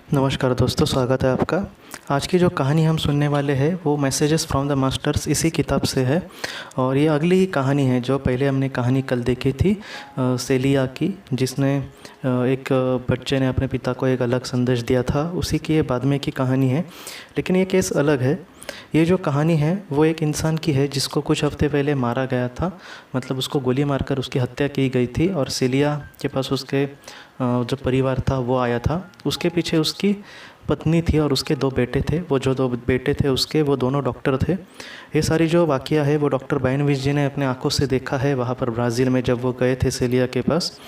नमस्कार दोस्तों, स्वागत है आपका। आज की जो कहानी हम सुनने वाले हैं वो मैसेजेस फ्रॉम द मास्टर्स इसी किताब से है। और ये अगली ही कहानी है जो पहले हमने कहानी कल देखी थी सेलिया की, जिसने एक बच्चे ने अपने पिता को एक अलग संदेश दिया था। उसी की ये बाद में की कहानी है, लेकिन ये केस अलग है। ये जो कहानी है वो एक इंसान की है जिसको कुछ हफ्ते पहले मारा गया था, मतलब उसको गोली मारकर उसकी हत्या की गई थी। और सेलिया के पास उसके जो परिवार था वो आया था। उसके पीछे उसकी पत्नी थी और उसके दो बेटे थे। वो जो दो बेटे थे उसके, वो दोनों डॉक्टर थे। ये सारी जो वाक़या है वो डॉक्टर बायनविच जी ने अपने आंखों से देखा है वहाँ पर ब्राज़ील में, जब वो गए थे सेलिया के पास।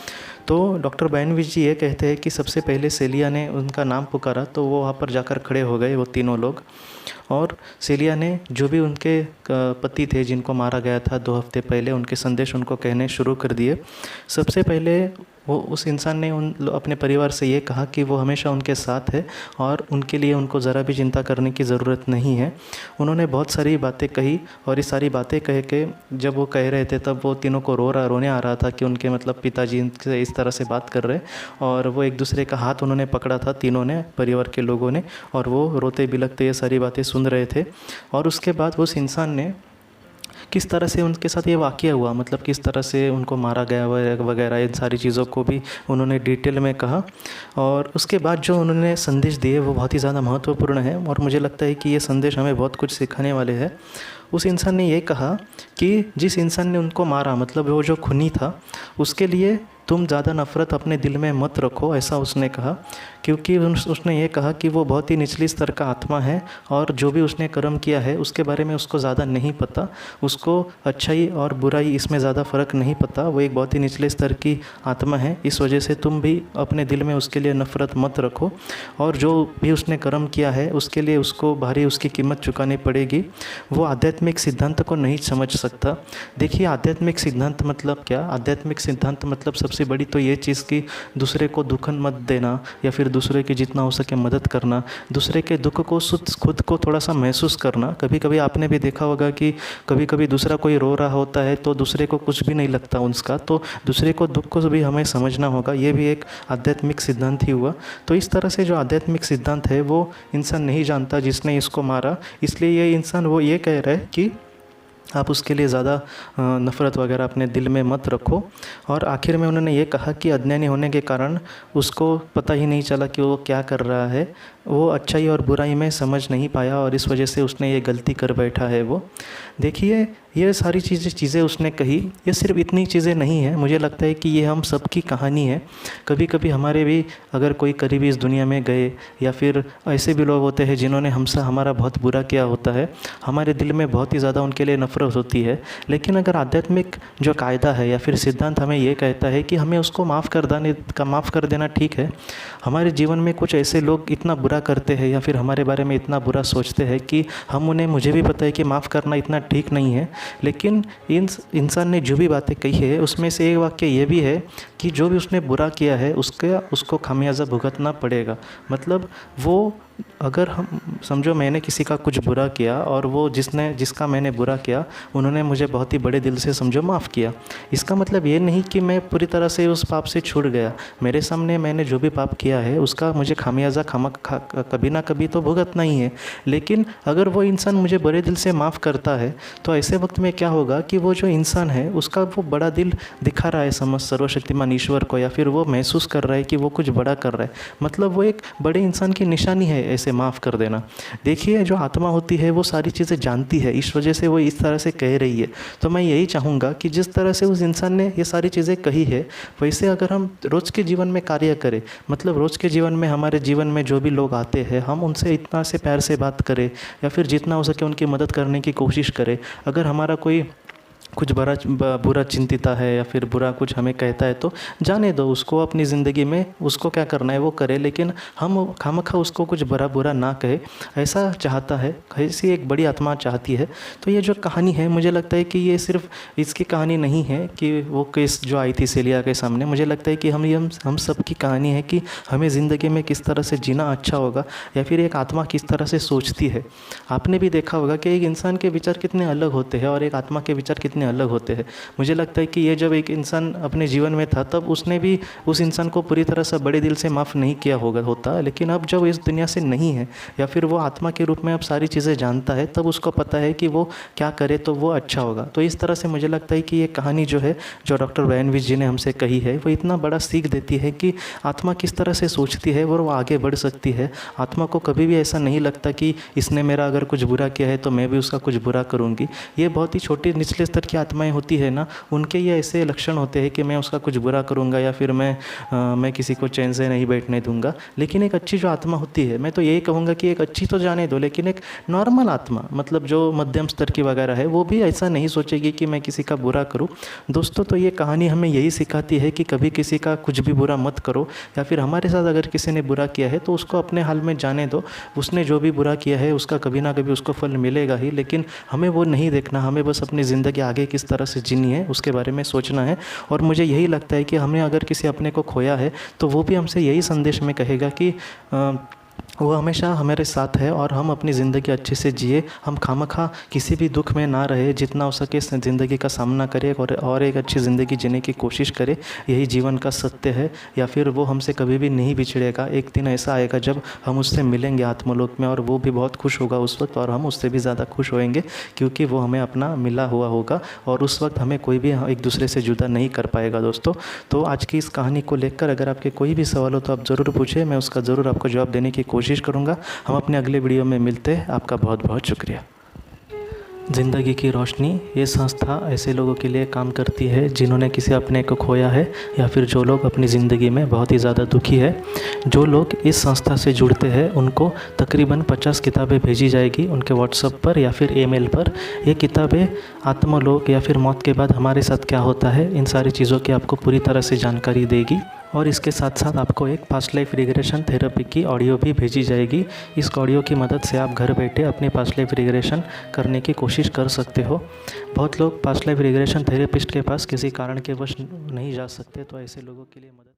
तो डॉक्टर बायनविच जी ये कहते हैं कि सबसे पहले सेलिया ने उनका नाम पुकारा तो वो वहाँ पर जाकर खड़े हो गए, वो तीनों लोग। और सेलिया ने जो भी उनके पति थे जिनको मारा गया था 2 हफ्ते पहले, उनके संदेश उनको कहने शुरू कर दिए। सबसे पहले वो उस इंसान ने अपने परिवार से ये कहा कि वो हमेशा उनके साथ है और उनके लिए उनको ज़रा भी चिंता करने की ज़रूरत नहीं है। उन्होंने बहुत सारी बातें कही और ये सारी बातें कह के जब वो कह रहे थे तब वो तीनों को रोने आ रहा था कि उनके मतलब पिताजी इनसे इस तरह से बात कर रहे। और वो एक दूसरे का हाथ उन्होंने पकड़ा था, तीनों ने, परिवार के लोगों ने, और वो रोते बिलखते ये सारी बातें सुन रहे थे। और उसके बाद उस इंसान ने किस तरह से उनके साथ ये वाक़या हुआ, मतलब किस तरह से उनको मारा गया वगैरह, इन सारी चीज़ों को भी उन्होंने डिटेल में कहा। और उसके बाद जो उन्होंने संदेश दिए वो बहुत ही ज़्यादा महत्वपूर्ण है और मुझे लगता है कि ये संदेश हमें बहुत कुछ सिखाने वाले हैं। उस इंसान ने ये कहा कि जिस इंसान ने उनको मारा, मतलब वो जो खूनी था, उसके लिए तुम ज़्यादा नफ़रत अपने दिल में मत रखो, ऐसा उसने कहा। क्योंकि उसने ये कहा कि वो बहुत ही निचली स्तर का आत्मा है और जो भी उसने कर्म किया है उसके बारे में उसको ज़्यादा नहीं पता। उसको अच्छाई और बुराई इसमें ज़्यादा फ़र्क नहीं पता। वो एक बहुत ही निचले स्तर की आत्मा है। इस वजह से तुम भी अपने दिल में उसके लिए नफ़रत मत रखो और जो भी उसने कर्म किया है उसके लिए उसको भारी उसकी कीमत चुकानी पड़ेगी। वो आध्यात्मिक सिद्धांत को नहीं समझ सकता। देखिए, आध्यात्मिक सिद्धांत मतलब क्या? आध्यात्मिक सिद्धांत मतलब सबसे बड़ी तो ये चीज़ कि दूसरे को दुख मत देना या फिर दूसरे की जितना हो सके मदद करना, दूसरे के दुख को खुद को थोड़ा सा महसूस करना। कभी कभी आपने भी देखा होगा कि कभी कभी दूसरा कोई रो रहा होता है तो दूसरे को कुछ भी नहीं लगता उसका, तो दूसरे को दुख को भी हमें समझना होगा। ये भी एक आध्यात्मिक सिद्धांत ही हुआ। तो इस तरह से जो आध्यात्मिक सिद्धांत है वो इंसान नहीं जानता जिसने इसको मारा। इसलिए ये इंसान वो ये कह रहा है कि आप उसके लिए ज़्यादा नफ़रत वगैरह अपने दिल में मत रखो। और आखिर में उन्होंने ये कहा कि अज्ञानी होने के कारण उसको पता ही नहीं चला कि वो क्या कर रहा है। वो अच्छाई और बुराई में समझ नहीं पाया और इस वजह से उसने ये गलती कर बैठा है। वो देखिए, ये सारी चीज़ें उसने कही, ये सिर्फ इतनी चीज़ें नहीं है। मुझे लगता है कि ये हम सब की कहानी है। कभी कभी हमारे भी अगर कोई करीबी इस दुनिया में गए या फिर ऐसे भी लोग होते हैं जिन्होंने हमसे हमारा बहुत बुरा किया होता है, हमारे दिल में बहुत ही ज़्यादा उनके लिए नफ़रत होती है। लेकिन अगर आध्यात्मिक जो कायदा है या फिर सिद्धांत हमें ये कहता है कि हमें उसको माफ़ कर देना ठीक है। हमारे जीवन में कुछ ऐसे लोग इतना बुरा करते हैं या फिर हमारे बारे में इतना बुरा सोचते हैं कि हम उन्हें, मुझे भी पता है कि माफ़ करना इतना ठीक नहीं है, लेकिन इंसान ने जो भी बातें कही है उसमें से एक वाक्य ये भी है कि जो भी उसने बुरा किया है उसको खामियाजा भुगतना पड़ेगा। मतलब वो, अगर हम समझो मैंने किसी का कुछ बुरा किया और वो जिसका मैंने बुरा किया उन्होंने मुझे बहुत ही बड़े दिल से समझो माफ़ किया, इसका मतलब ये नहीं कि मैं पूरी तरह से उस पाप से छूट गया। मेरे सामने मैंने जो भी पाप किया है उसका मुझे खामियाजा कभी ना कभी तो भुगतना ही है। लेकिन अगर वो इंसान मुझे बड़े दिल से माफ़ करता है तो ऐसे वक्त में क्या होगा कि वो जो इंसान है उसका वो बड़ा दिल दिखा रहा है सर्वशक्तिमान ईश्वर को, या फिर वो महसूस कर रहा है कि वो कुछ बड़ा कर रहा है। मतलब वो एक बड़े इंसान की निशानी है ऐसे माफ़ कर देना। देखिए, जो आत्मा होती है वो सारी चीज़ें जानती है, इस वजह से वो इस तरह से कह रही है। तो मैं यही चाहूँगा कि जिस तरह से उस इंसान ने ये सारी चीज़ें कही है वैसे अगर हम रोज़ के जीवन में कार्य करें, मतलब रोज़ के जीवन में, हमारे जीवन में जो भी लोग आते हैं हम उनसे इतना से प्यार से बात करें या फिर जितना हो सके उनकी मदद करने की कोशिश करें। अगर हमारा कोई कुछ बुरा चिंतिता है या फिर बुरा कुछ हमें कहता है तो जाने दो उसको, अपनी ज़िंदगी में उसको क्या करना है वो करे, लेकिन हम खामखा उसको कुछ बुरा ना कहे। ऐसा चाहता है, ऐसी एक बड़ी आत्मा चाहती है। तो ये जो कहानी है मुझे लगता है कि ये सिर्फ इसकी कहानी नहीं है कि वो केस जो आई थी सेलिया के सामने। मुझे लगता है कि हम सब की कहानी है कि हमें ज़िंदगी में किस तरह से जीना अच्छा होगा या फिर एक आत्मा किस तरह से सोचती है। आपने भी देखा होगा कि एक इंसान के विचार कितने अलग होते हैं और एक आत्मा के विचार कितने कितने अलग होते हैं। मुझे लगता है कि ये जब एक इंसान अपने जीवन में था तब उसने भी उस इंसान को पूरी तरह से बड़े दिल से माफ़ नहीं किया होता, लेकिन अब जब इस दुनिया से नहीं है या फिर वो आत्मा के रूप में अब सारी चीज़ें जानता है, तब उसको पता है कि वो क्या करे तो वो अच्छा होगा। तो इस तरह से मुझे लगता है कि ये कहानी जो है, जो डॉक्टर ब्रायन विच जी ने हमसे कही है, वो इतना बड़ा सीख देती है कि आत्मा किस तरह से सोचती है और वो आगे बढ़ सकती है। आत्मा को कभी भी ऐसा नहीं लगता कि इसने मेरा अगर कुछ बुरा किया है तो मैं भी उसका कुछ बुरा करूँगी। ये बहुत ही छोटी निचले स्तर की आत्माएं होती है ना, उनके ये ऐसे लक्षण होते हैं कि मैं उसका कुछ बुरा करूँगा या फिर मैं किसी को चैन से नहीं बैठने दूंगा। लेकिन एक अच्छी जो आत्मा होती है, मैं तो यही कहूँगा कि एक अच्छी तो जाने दो, लेकिन एक नॉर्मल आत्मा, मतलब जो मध्यम स्तर की वगैरह है, वो भी ऐसा नहीं सोचेगी कि मैं किसी का बुरा करूँ। दोस्तों, तो ये कहानी हमें यही सिखाती है कि कभी किसी का कुछ भी बुरा मत करो, या फिर हमारे साथ अगर किसी ने बुरा किया है तो उसको अपने हाल में जाने दो। उसने जो भी बुरा किया है उसका कभी ना कभी उसको फल मिलेगा ही, लेकिन हमें वो नहीं देखना। हमें बस अपनी ज़िंदगी आगे किस तरह से जीनी है उसके बारे में सोचना है। और मुझे यही लगता है कि हमें अगर किसी अपने को खोया है तो वो भी हमसे यही संदेश में कहेगा कि वो हमेशा हमारे साथ है और हम अपनी ज़िंदगी अच्छे से जिए। हम खामखा किसी भी दुख में ना रहे, जितना हो सके ज़िंदगी का सामना करें और एक अच्छी ज़िंदगी जीने की कोशिश करें। यही जीवन का सत्य है। या फिर वो हमसे कभी भी नहीं बिछड़ेगा। एक दिन ऐसा आएगा जब हम उससे मिलेंगे आत्मलोक में, और वो भी बहुत खुश होगा उस वक्त, और हम उससे भी ज़्यादा खुश होएंगे क्योंकि वो हमें अपना मिला हुआ होगा, और उस वक्त हमें कोई भी एक दूसरे से जुदा नहीं कर पाएगा। दोस्तों, तो आज की इस कहानी को लेकर अगर आपके कोई भी सवाल हो तो आप ज़रूर पूछें, मैं उसका ज़रूर आपको जवाब देने की कोशिश करूंगा। हम अपने अगले वीडियो में मिलते हैं। आपका बहुत बहुत शुक्रिया। ज़िंदगी की रोशनी ये संस्था ऐसे लोगों के लिए काम करती है जिन्होंने किसी अपने को खोया है, या फिर जो लोग अपनी ज़िंदगी में बहुत ही ज़्यादा दुखी है। जो लोग इस संस्था से जुड़ते हैं उनको तकरीबन 50 किताबें भेजी जाएगी उनके व्हाट्सएप पर या फिर ईमेल पर। ये किताबें आत्मलोक या फिर मौत के बाद हमारे साथ क्या होता है, इन सारी चीज़ों की आपको पूरी तरह से जानकारी देगी। और इसके साथ साथ आपको एक पास्ट लाइफ रिग्रेशन थेरेपी की ऑडियो भी भेजी जाएगी। इस ऑडियो की मदद से आप घर बैठे अपनी पास्ट लाइफ रिग्रेशन करने की कोशिश कर सकते हो। बहुत लोग पास्ट लाइफ रिग्रेशन थेरेपिस्ट के पास किसी कारण के वश नहीं जा सकते, तो ऐसे लोगों के लिए मदद